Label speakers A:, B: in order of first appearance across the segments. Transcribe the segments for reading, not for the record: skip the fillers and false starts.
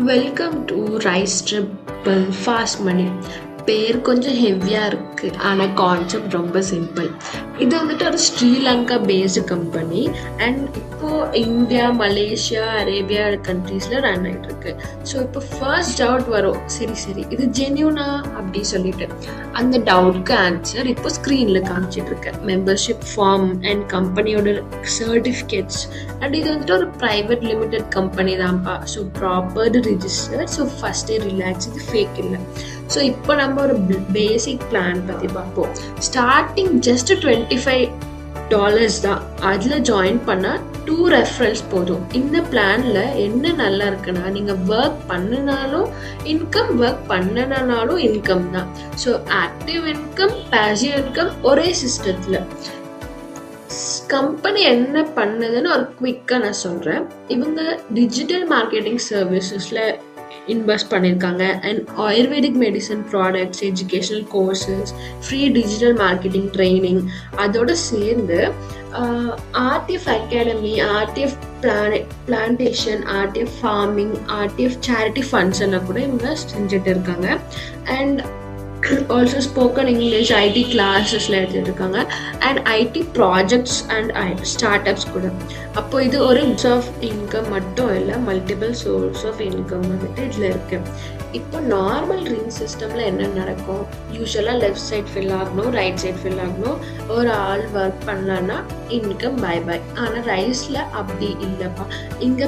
A: Welcome to rise triple fast மணி. பேர் கொஞ்சம் ஹெவியாக இருக்குது, ஆனால் கான்செப்ட் ரொம்ப சிம்பிள். இது வந்துட்டு ஒரு ஸ்ரீலங்கா பேஸ்டு கம்பெனி அண்ட் இப்போது இந்தியா, மலேசியா, அரேபியா கண்ட்ரீஸில் ரன் ஆகிட்டு இருக்கு. ஸோ இப்போ ஃபர்ஸ்ட் டவுட் வரும், சரி இது ஜென்யூனா அப்படி சொல்லிட்டு. அந்த டவுட்க்கு ஆன்சர் இப்போ ஸ்க்ரீனில் காமிச்சிட்டு இருக்கு. மெம்பர்ஷிப் ஃபார்ம் அண்ட் கம்பெனியோட சர்டிஃபிகேட்ஸ் அண்ட் இது வந்துட்டு ஒரு ப்ரைவேட் லிமிடெட் கம்பெனி தான்ப்பா. So proper register. ஸோ ஃபஸ்ட்டே ரிலாக்ஸ், இது ஃபேக் இல்லை. ஸோ இப்போ நம்ம ஒரு பேசிக் பிளான் பற்றி பார்ப்போம். ஸ்டார்டிங் ஜஸ்ட் $25 தான். அதில் ஜாயின் பண்ணால் 2 ரெஃபரல்ஸ் போதும். இந்த பிளானில் என்ன நல்லா இருக்குன்னா, நீங்கள் ஒர்க் பண்ணினாலும் இன்கம், ஒர்க் பண்ணனாலும் இன்கம் தான். So active income, passive income ஒரே சிஸ்டத்தில். கம்பெனி என்ன பண்ணுதுன்னு ஒரு குவிக்காக நான் சொல்கிறேன். இவங்க டிஜிட்டல் மார்க்கெட்டிங் சர்வீசஸில் இன்வெஸ்ட் பண்ணியிருக்காங்க and ayurvedic medicine products, educational courses, free digital marketing training, அதோடு சேர்ந்து RTF academy, RTF plantation, RTF farming, RTF charity funds எல்லாம் கூட இவங்க செஞ்சுட்டு இருக்காங்க. And also spoken English, IT கிளாஸஸ்ல எடுத்துட்டு இருக்காங்க and IT projects and start ups கூட. அப்போ இது ஒரு சோர்ஸ் ஆஃப் இன்கம் மட்டும் இல்லை, மல்டிபிள் சோர்ஸ் ஆஃப் இன்கம் வந்துட்டு இதில் இருக்கு. இப்போ நார்மல் ரிங் சிஸ்டம்ல என்ன நடக்கும்? யூஸ்வலாக லெஃப்ட் சைட் ஃபில் ஆகணும், ரைட் சைட் ஃபில் ஆகணும், ஒரு ஆள் ஒர்க் பண்ணலான்னா இன்கம் பை. ஆனால் ரைஸ்ல அப்படி இல்லைப்பா. இங்கே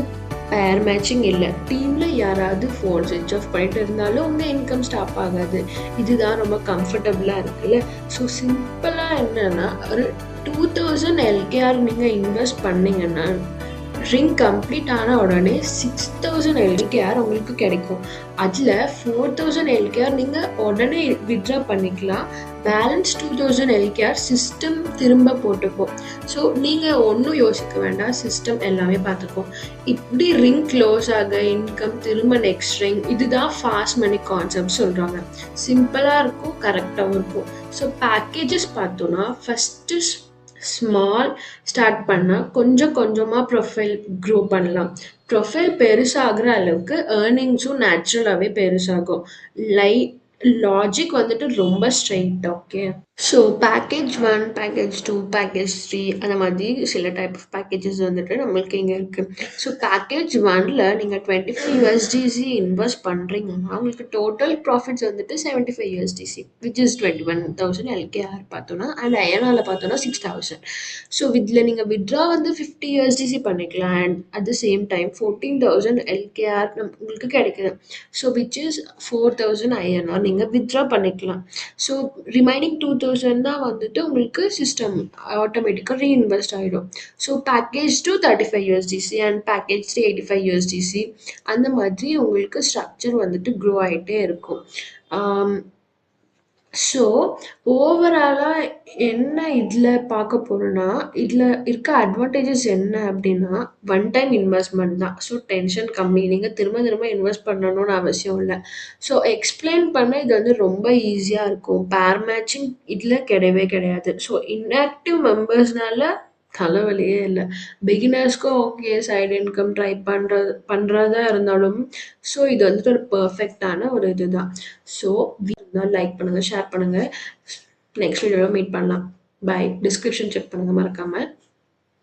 A: பேர் மேட்சிங் இல்லை. டீமில் யாராவது ஃபோன் ஸ்விட்ச் ஆஃப் பண்ணிட்டு இருந்தாலும் உங்கள் இன்கம் ஸ்டாப் ஆகாது. இதுதான் ரொம்ப கம்ஃபர்டபுளாக இருக்குல்ல. ஸோ சிம்பிளாக என்னன்னா, ஒரு 2000 LKR நீங்கள் இன்வெஸ்ட் பண்ணிங்கன்னா ரிங் கம்ப்ளீட் ஆன உடனே 6000 LKR உங்களுக்கு கிடைக்கும். அதில் 4000 LKR நீங்கள் உடனே வித்ட்ரா பண்ணிக்கலாம். பேலன்ஸ் 2000 LKR சிஸ்டம் திரும்ப போட்டுக்கும். ஸோ நீங்கள் ஒன்றும் யோசிக்க வேண்டாம், சிஸ்டம் எல்லாமே பார்த்துக்கும். இப்படி ரிங் க்ளோஸ் ஆக இன்கம் திரும்ப நெக்ஸ்ட் ரிங், இதுதான் ஃபாஸ்ட் மணி கான்செப்ட் சொல்கிறாங்க. சிம்பிளாக இருக்கும், கரெக்டாகவும் இருக்கும். ஸோ பேக்கேஜஸ் பார்த்தோன்னா, ஃபஸ்ட்டு ஸ்மால் ஸ்டார்ட் பண்ணால் கொஞ்சம் கொஞ்சமாக ப்ரொஃபைல் க்ரோ பண்ணலாம். ப்ரொஃபைல் பெருசாகிற அளவுக்கு ஏர்னிங்ஸும் நேச்சுரலாகவே பெருசாகும். லாஜிக் வந்துட்டு ரொம்ப straight. Okay, so package 1, package 2, package 3 அந்த மாதிரி சில டைப் ஆஃப் பேக்கேஜஸ் வந்துட்டு நம்மளுக்கு இங்கே இருக்குது. ஸோ பேக்கேஜ் 1ல் நீங்கள் $25 இன்வெஸ்ட் பண்ணுறீங்கன்னா உங்களுக்கு டோட்டல் ப்ராஃபிட்ஸ் வந்துட்டு $75 விச் இஸ் 21,000 LKR பார்த்தோன்னா. அண்ட் ஐஎன்ஆரில் பார்த்தோன்னா 6,000. ஸோ இதில் நீங்கள் வித்ட்ரா வந்து $50 பண்ணிக்கலாம். And at the same time 14,000 LKR உங்களுக்கு கிடைக்குது. ஸோ விச் இஸ் 4,000 INR நீங்கள் வித்ட்ரா பண்ணிக்கலாம். ஸோ ரிமைனிங் 2,000 தான் வந்துட்டு உங்களுக்கு சிஸ்டம் ஆட்டோமேட்டிக்காக ரீஇன்வெஸ்ட் ஆகிடும். So package 2 $35 and package 3 $85. அந்த மாதிரி உங்களுக்கு ஸ்ட்ரக்சர் வந்துட்டு க்ரோ ஆகிட்டே இருக்கும். ஸோ ஓவராலாக என்ன இதில் பார்க்க போகிறோன்னா, இதில் இருக்க அட்வான்டேஜஸ் என்ன அப்படின்னா, ஒன் டைம் இன்வெஸ்ட்மெண்ட் தான். ஸோ டென்ஷன் கம்மி. நீங்கள் திரும்ப திரும்ப இன்வெஸ்ட் பண்ணணும்னு அவசியம் இல்லை. ஸோ எக்ஸ்பிளைன் பண்ண இது வந்து ரொம்ப ஈஸியாக இருக்கும். பேர் மேட்சிங் இதில் கிடையவே கிடையாது. ஸோ இன்ஆக்டிவ் மெம்பர்ஸ்னால தலைவலியே இல்லை. பிகினர்ஸ்க்கும் ஓகே, சைடு இன்கம் ட்ரை பண்ணுறதா இருந்தாலும். ஸோ இது வந்துட்டு ஒரு பர்ஃபெக்டான ஒரு இதுதான். ஸோ லைக் பண்ணுங்கள், ஷேர் பண்ணுங்கள். நெக்ஸ்ட் வீடியோவில் மீட் பண்ணலாம். பை. டிஸ்கிரிப்ஷன் செக் பண்ணுங்கள் மறக்காமல்.